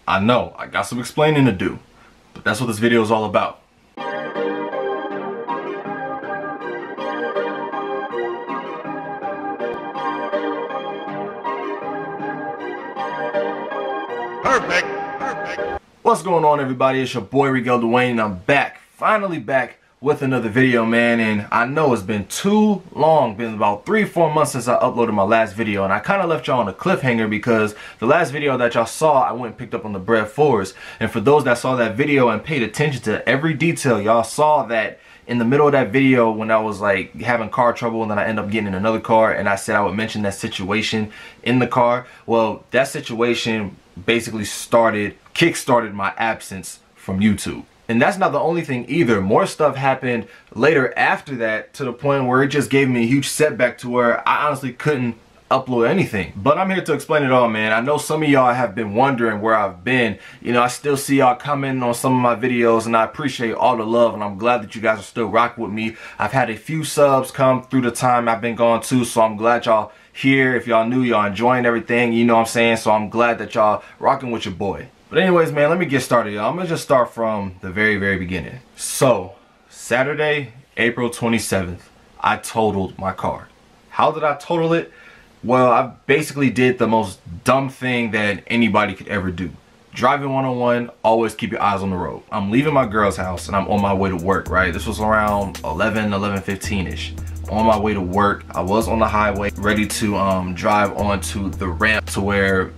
I know, I got some explaining to do, but that's what this video is all about. Perfect. What's going on, everybody? It's your boy Miguel Dwayne, and I'm back, finally back with another video, man. And I know it's been too long, been about 3-4 months since I uploaded my last video, and I kind of left y'all on a cliffhanger because the last video that y'all saw, I went and picked up on the Bread Forest. And for those that saw that video and paid attention to every detail, y'all saw that in the middle of that video when I was like having car trouble, and then I end up getting in another car, and I said I would mention that situation in the car. Well, that situation basically kick-started my absence from YouTube. And that's not the only thing either. More stuff happened later after that, to the point where it just gave me a huge setback to where I honestly couldn't upload anything. But I'm here to explain it all, man. I know some of y'all have been wondering where I've been. You know, I still see y'all commenting on some of my videos, and I appreciate all the love, and I'm glad that you guys are still rocking with me. I've had a few subs come through the time I've been gone too, so I'm glad y'all here. If y'all new, y'all enjoying everything, you know what I'm saying? So I'm glad that y'all rocking with your boy. But anyways, man, let me get started, y'all. I'm gonna just start from the very beginning. So Saturday, April 27th, I totaled my car. How did I total it? Well, I basically did the most dumb thing that anybody could ever do. Driving 101, always keep your eyes on the road. I'm leaving my girl's house and I'm on my way to work, right? This was around 11:15-ish. On my way to work, I was on the highway, ready to drive onto the ramp to where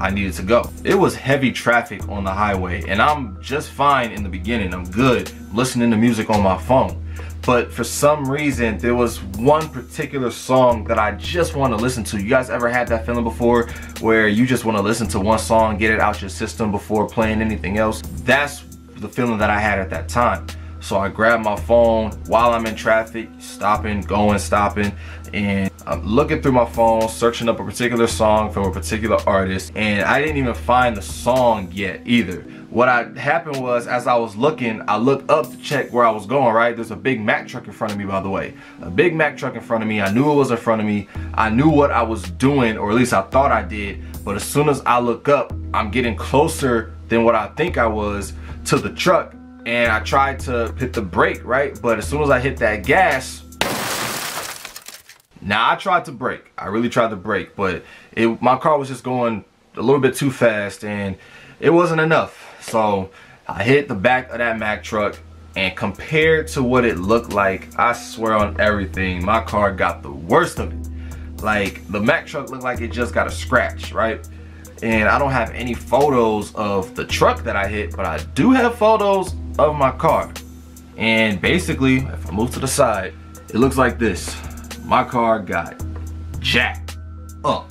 I needed to go. It was heavy traffic on the highway, and I'm just fine in the beginning. I'm good listening to music on my phone. But for some reason, there was one particular song that I just want to listen to. You guys ever had that feeling before where you just want to listen to one song, get it out your system before playing anything else? That's the feeling that I had at that time. So I grabbed my phone while I'm in traffic, stopping, going, stopping, and I'm looking through my phone, searching up a particular song from a particular artist, and I didn't even find the song yet either. What happened was, as I was looking, I looked up to check where I was going, right? There's a big Mack truck in front of me, by the way. A big Mack truck in front of me. I knew it was in front of me. I knew what I was doing, or at least I thought I did. But as soon as I look up, I'm getting closer than what I think I was to the truck. And I tried to hit the brake, right? But as soon as I hit that gas, now I tried to brake. I really tried to brake, but my car was just going a little bit too fast, and it wasn't enough. So I hit the back of that Mack truck, and compared to what it looked like, I swear on everything, my car got the worst of it. Like, the Mack truck looked like it just got a scratch, right? And I don't have any photos of the truck that I hit, but I do have photos of my car. And basically, if I move to the side, it looks like this. My car got jacked up.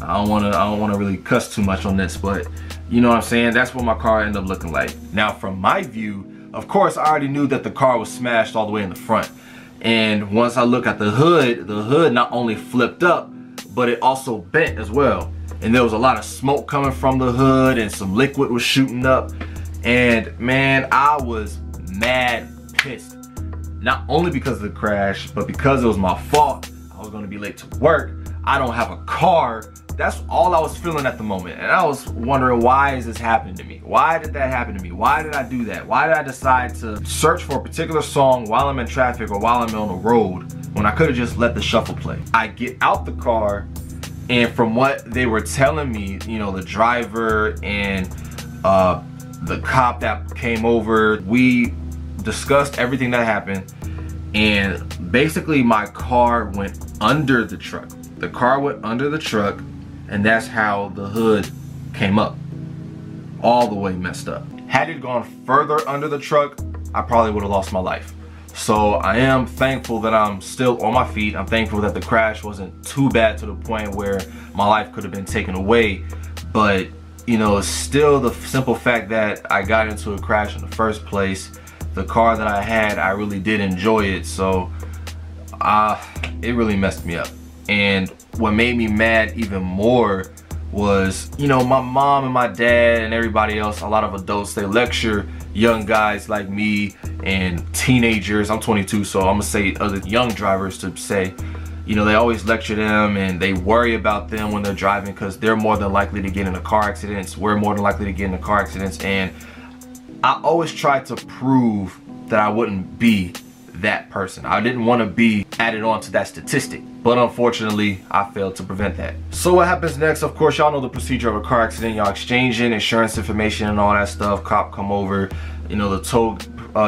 I don't wanna really cuss too much on this, but you know what I'm saying? That's what my car ended up looking like. Now, from my view, of course, I already knew that the car was smashed all the way in the front. And once I look at the hood not only flipped up, but it also bent as well. And there was a lot of smoke coming from the hood, and some liquid was shooting up. And man, I was mad pissed. Not only because of the crash, but because it was my fault. I was gonna be late to work. I don't have a car. That's all I was feeling at the moment. And I was wondering, why is this happening to me? Why did that happen to me? Why did I do that? Why did I decide to search for a particular song while I'm in traffic or while I'm on the road when I could have just let the shuffle play? I get out the car, and from what they were telling me, you know, the driver and the cop that came over, we discussed everything that happened, and basically my car went under the truck. The car went under the truck, and that's how the hood came up, all the way messed up. Had it gone further under the truck, I probably would have lost my life. So I am thankful that I'm still on my feet. I'm thankful that the crash wasn't too bad to the point where my life could have been taken away. But you know, it's still the simple fact that I got into a crash in the first place. The car that I had, I really did enjoy it, so it really messed me up. And what made me mad even more was, you know, my mom and my dad and everybody else, a lot of adults, they lecture young guys like me and teenagers. I'm 22, so I'm gonna say other young drivers to say, you know, they always lecture them and they worry about them when they're driving because they're more than likely to get into car accidents. We're more than likely to get into car accidents. And I always tried to prove that I wouldn't be that person. I didn't want to be added on to that statistic. But unfortunately, I failed to prevent that. So what happens next? Of course, y'all know the procedure of a car accident. Y'all exchanging insurance information and all that stuff. Cop come over. You know, the tow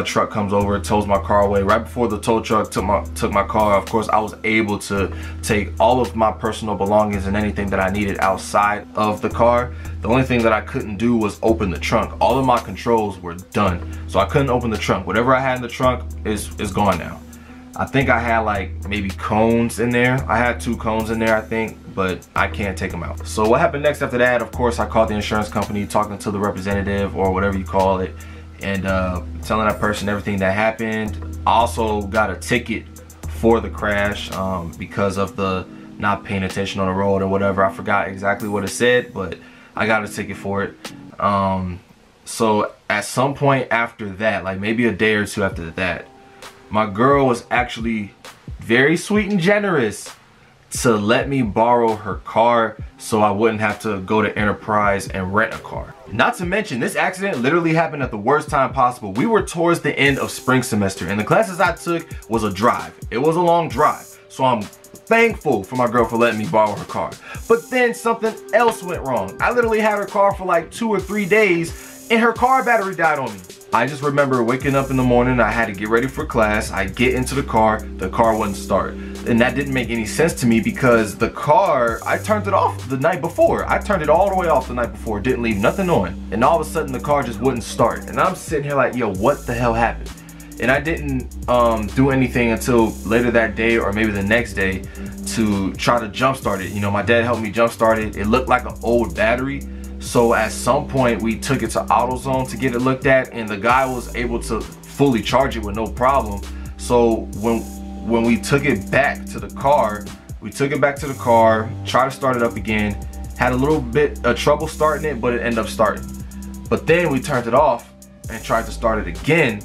truck comes over, tows my car away. Right before the tow truck took my car, of course, I was able to take all of my personal belongings and anything that I needed outside of the car. The only thing that I couldn't do was open the trunk. All of my controls were done, so I couldn't open the trunk. Whatever I had in the trunk is gone now. I think I had like maybe cones in there. I had 2 cones in there, I think, but I can't take them out. So what happened next after that? Of course, I called the insurance company, talking to the representative or whatever you call it, and telling that person everything that happened. I also got a ticket for the crash because of the not paying attention on the road or whatever. I forgot exactly what it said, but I got a ticket for it. So at some point after that, like maybe a day or 2 after that, my girl was actually very sweet and generous to let me borrow her car so I wouldn't have to go to Enterprise and rent a car. Not to mention, this accident literally happened at the worst time possible. We were towards the end of spring semester and the classes I took was a drive. It was a long drive. So I'm thankful for my girl for letting me borrow her car. But then something else went wrong. I literally had her car for like 2 or 3 days and her car battery died on me. I just remember waking up in the morning, I had to get ready for class. I get into the car wouldn't start. And that didn't make any sense to me because the car, I turned it off the night before. I turned it all the way off the night before, didn't leave nothing on. And all of a sudden the car just wouldn't start. And I'm sitting here like, yo, what the hell happened? And I didn't do anything until later that day or maybe the next day to try to jump start it. You know, my dad helped me jump start it. It looked like an old battery. So at some point we took it to AutoZone to get it looked at, and the guy was able to fully charge it with no problem. So when we took it back to the car, tried to start it up again, had a little bit of trouble starting it, but it ended up starting. But then we turned it off and tried to start it again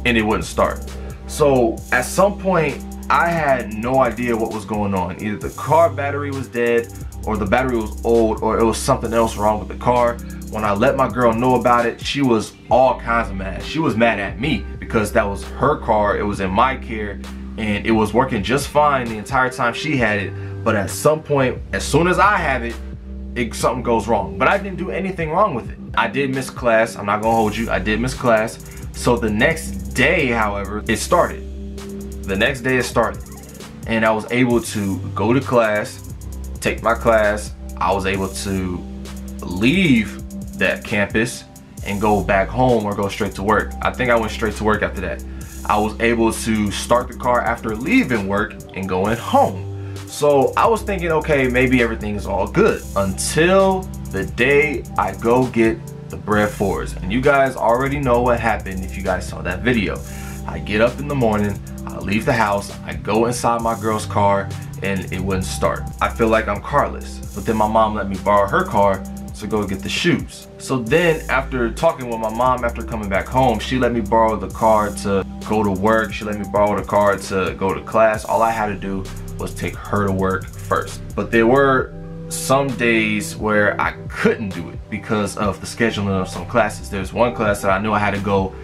and it wouldn't start. So at some point I had no idea what was going on. Either the car battery was dead or the battery was old or it was something else wrong with the car. When I let my girl know about it, she was all kinds of mad. She was mad at me because that was her car, it was in my care, and it was working just fine the entire time she had it. But at some point, as soon as I have it, something goes wrong. But I didn't do anything wrong with it. I did miss class, I'm not gonna hold you, I did miss class. So the next day, however, it started. The next day it started. And I was able to go to class, take my class. I was able to leave that campus and go back home or go straight to work. I think I went straight to work after that. I was able to start the car after leaving work and going home. So I was thinking, okay, maybe everything is all good until the day I go get the bread fours. And you guys already know what happened if you guys saw that video. I get up in the morning, I leave the house, I go inside my girl's car and it wouldn't start. I feel like I'm carless. But then my mom let me borrow her car to go get the shoes. So then after talking with my mom after coming back home, she let me borrow the car to go to work. She let me borrow the car to go to class. All I had to do was take her to work first. But there were some days where I couldn't do it because of the scheduling of some classes. There's one class that I knew I had to go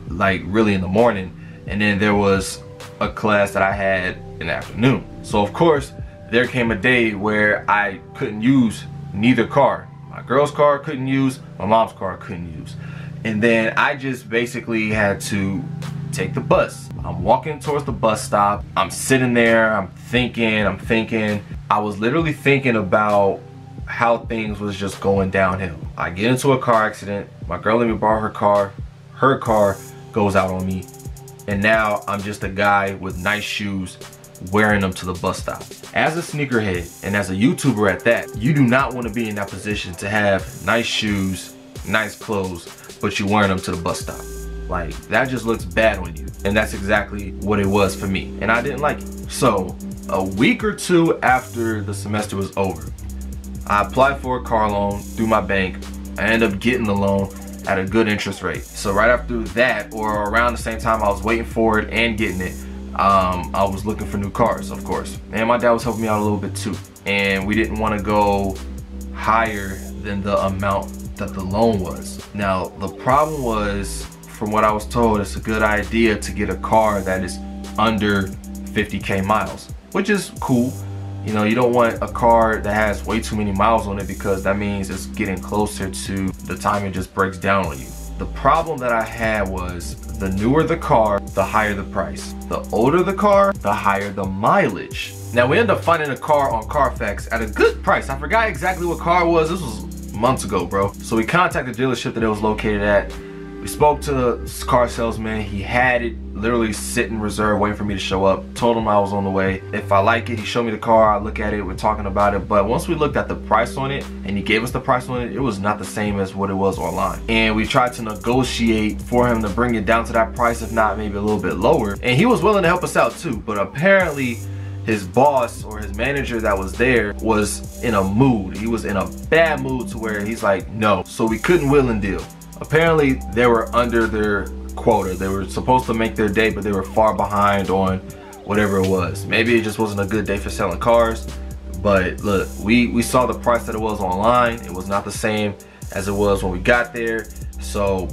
like really in the morning, and then there was a class that I had in the afternoon. So of course there came a day where I couldn't use neither car. My girl's car I couldn't use, my mom's car I couldn't use. And then I just basically had to take the bus. I'm walking towards the bus stop. I'm sitting there, I'm thinking. I was literally thinking about how things was just going downhill. I get into a car accident, my girl let me borrow her car goes out on me, and now I'm just a guy with nice shoes wearing them to the bus stop. As a sneakerhead and as a YouTuber at that, you do not want to be in that position to have nice shoes, nice clothes, but you're wearing them to the bus stop. Like, that just looks bad on you. And that's exactly what it was for me. And I didn't like it. So a week or two after the semester was over, I applied for a car loan through my bank. I ended up getting the loan at a good interest rate. So right after that, or around the same time I was waiting for it and getting it, I was looking for new cars, of course, and my dad was helping me out a little bit too, and we didn't want to go higher than the amount that the loan was. Now the problem was, from what I was told, it's a good idea to get a car that is under 50k miles, which is cool. You know, you don't want a car that has way too many miles on it, because that means it's getting closer to the time it just breaks down on you. The problem that I had was, the newer the car, the higher the price. The older the car, the higher the mileage. Now we ended up finding a car on Carfax at a good price. I forgot exactly what car it was. This was months ago, bro. So we contacted the dealership that it was located at. We spoke to the car salesman. He had it literally sitting reserved, waiting for me to show up. Told him I was on the way. If I like it, he showed me the car. I look at it, we're talking about it. But once we looked at the price on it, and he gave us the price on it, it was not the same as what it was online. And we tried to negotiate for him to bring it down to that price, if not maybe a little bit lower. And he was willing to help us out too. But apparently his boss or his manager that was there was in a mood. He was in a bad mood to where he's like, no. So we couldn't wheel and deal. Apparently they were under their quota. They were supposed to make their day, but they were far behind on whatever it was. Maybe it just wasn't a good day for selling cars. But look, we saw the price that it was online. It was not the same as it was when we got there. So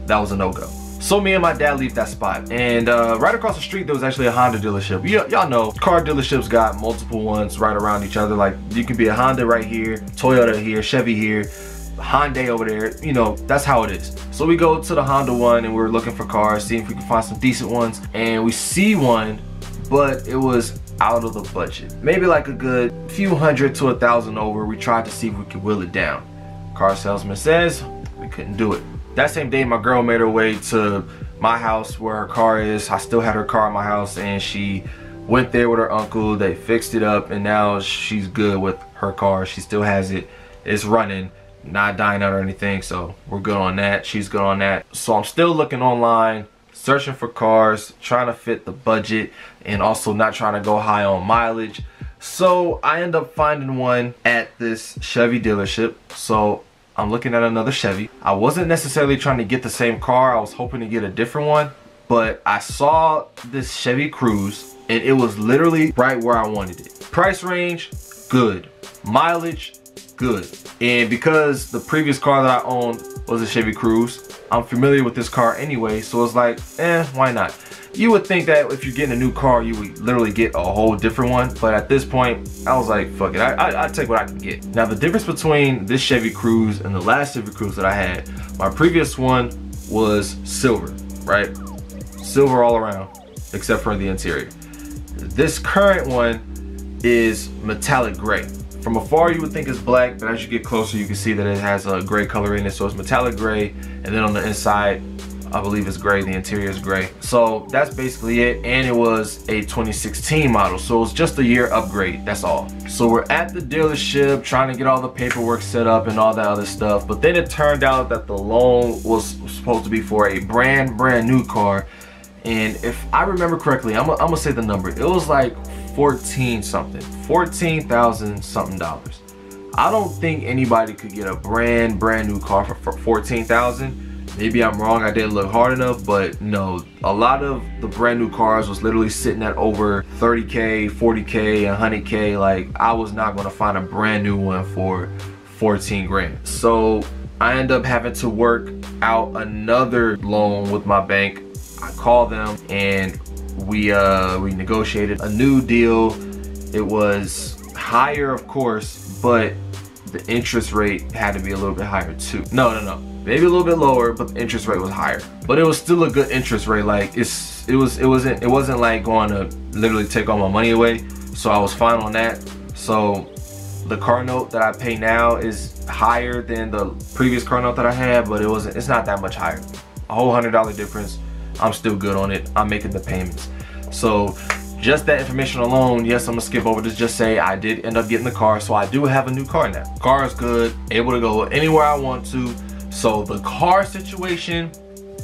that was a no-go. So me and my dad leave that spot, and right across the street there was actually a Honda dealership. Y'all know car dealerships got multiple ones right around each other. Like, you can be a Honda right here, Toyota here, Chevy here, Hyundai over there. You know, that's how it is. So we go to the Honda one and we're looking for cars, seeing if we can find some decent ones, and we see one, but it was out of the budget. Maybe like a good few hundred to $1,000 over. We tried to see if we could wheel it down. Car salesman says we couldn't do it. That same day, my girl made her way to my house where her car is. I still had her car in my house, and she went there with her uncle. They fixed it up, and now she's good with her car. She still has it. It's running, not dying out or anything, so we're good on that. She's good on that. So I'm still looking online, searching for cars, trying to fit the budget, and also not trying to go high on mileage. So I end up finding one at this Chevy dealership. So I'm looking at another Chevy. I wasn't necessarily trying to get the same car. I was hoping to get a different one, but I saw this Chevy Cruze, and it was literally right where I wanted it. Price range, good. Mileage, good. And because the previous car that I owned was a Chevy Cruze, I'm familiar with this car anyway, so it's like, why not? You would think that if you're getting a new car, you would literally get a whole different one, but at this point, I was like, fuck it, I take what I can get. Now, the difference between this Chevy Cruze and the last Chevy Cruze that I had, my previous one was silver, right? Silver all around, except for the interior. This current one is metallic gray. From afar, you would think it's black, but as you get closer, you can see that it has a gray color in it. So it's metallic gray, and then on the inside, I believe it's gray. The interior is gray. So that's basically it. And it was a 2016 model, so it's just a year upgrade. That's all. So we're at the dealership trying to get all the paperwork set up and all that other stuff. But then it turned out that the loan was supposed to be for a brand new car. And if I remember correctly, I'm gonna say the number. It was like 14 something, $14,000 something. I don't think anybody could get a brand new car for 14,000. Maybe I'm wrong, I didn't look hard enough, but no, a lot of the brand new cars was literally sitting at over 30K, 40K, 100K. Like, I was not gonna find a brand new one for 14 grand. So I end up having to work out another loan with my bank. I called them and we negotiated a new deal. It was higher, of course, but the interest rate had to be a little bit higher too. No, maybe a little bit lower, but the interest rate was higher. But it was still a good interest rate. Like, it wasn't like going to literally take all my money away. So I was fine on that. So the car note that I pay now is higher than the previous car note that I had, but it's not that much higher. A whole $100 difference. I'm still good on it. I'm making the payments. So just that information alone, yes, I'm gonna skip over to just say I did end up getting the car. So I do have a new car now. Car is good, able to go anywhere I want to. So the car situation,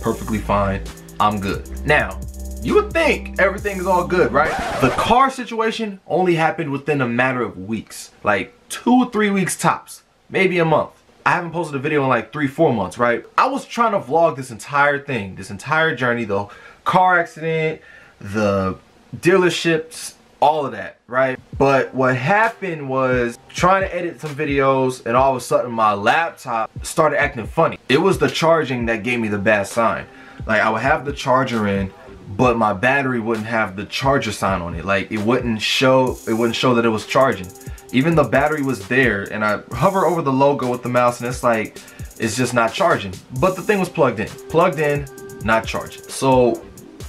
perfectly fine. I'm good. Now, you would think everything is all good, right? The car situation only happened within a matter of weeks, like 2 or 3 weeks tops, maybe a month. I haven't posted a video in like 3-4 months, right? I was trying to vlog this entire thing, this entire journey, the car accident, the dealerships, all of that, right? But what happened was trying to edit some videos, and all of a sudden my laptop started acting funny. It was the charging that gave me the bad sign. Like, I would have the charger in, but my battery wouldn't have the charger sign on it. Like, it wouldn't show that it was charging. Even the battery was there, and I hover over the logo with the mouse, and it's like, it's just not charging. But the thing was plugged in, not charging. So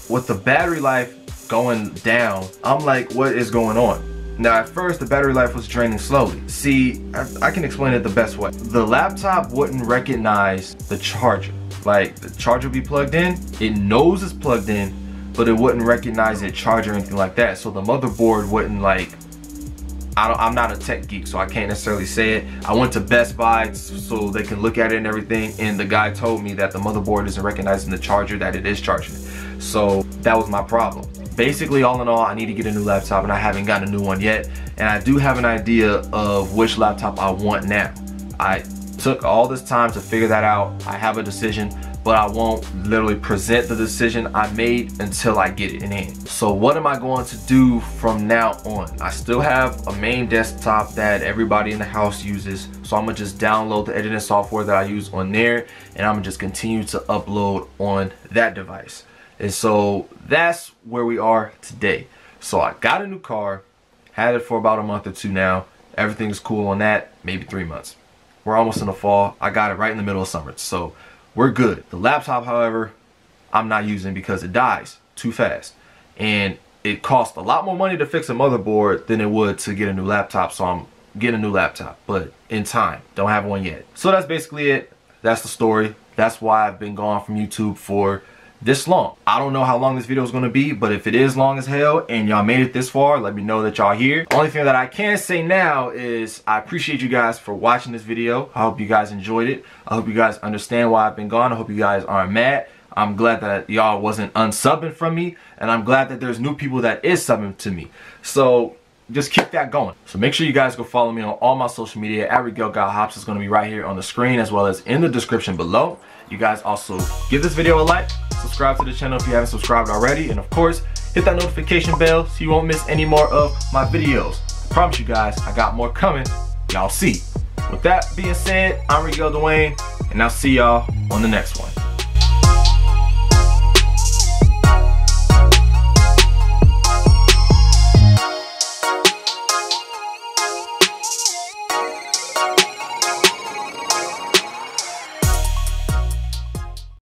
with the battery life going down, I'm like, what is going on? Now, at first, the battery life was draining slowly. See, I can explain it the best way. The laptop wouldn't recognize the charger. Like, the charger would be plugged in, it knows it's plugged in, but it wouldn't recognize it charge or anything like that. So the motherboard wouldn't, like, I'm not a tech geek, so I can't necessarily say it. I went to Best Buy so they can look at it and everything, and the guy told me that the motherboard isn't recognizing the charger, that it is charging. So that was my problem. Basically, all in all, I need to get a new laptop, and I haven't gotten a new one yet. And I do have an idea of which laptop I want now. I took all this time to figure that out. I have a decision, but I won't literally present the decision I made until I get it in hand. So what am I going to do from now on? I still have a main desktop that everybody in the house uses, so I'm gonna just download the editing software that I use on there, and I'm gonna just continue to upload on that device. And so that's where we are today. So I got a new car, had it for about a month or two now. Everything's cool on that, maybe 3 months. We're almost in the fall. I got it right in the middle of summer, so we're good. The laptop, however, I'm not using because it dies too fast. And it costs a lot more money to fix a motherboard than it would to get a new laptop, so I'm getting a new laptop, but in time. Don't have one yet. So that's basically it. That's the story. That's why I've been gone from YouTube for this long. I don't know how long this video is going to be, but if it is long as hell and y'all made it this far, let me know that y'all here. Only thing that I can say now is I appreciate you guys for watching this video. I hope you guys enjoyed it. I hope you guys understand why I've been gone. I hope you guys aren't mad. I'm glad that y'all wasn't unsubbing from me, and I'm glad that there's new people that is subbing to me. So just keep that going. So make sure you guys go follow me on all my social media. @RigelGodHops is going to be right here on the screen, as well as in the description below. You guys also give this video a like, subscribe to the channel if you haven't subscribed already, and of course hit that notification bell so you won't miss any more of my videos. I promise you guys, I got more coming. Y'all see. With that being said, I'm Rigel Dwayne, and I'll see y'all on the next one.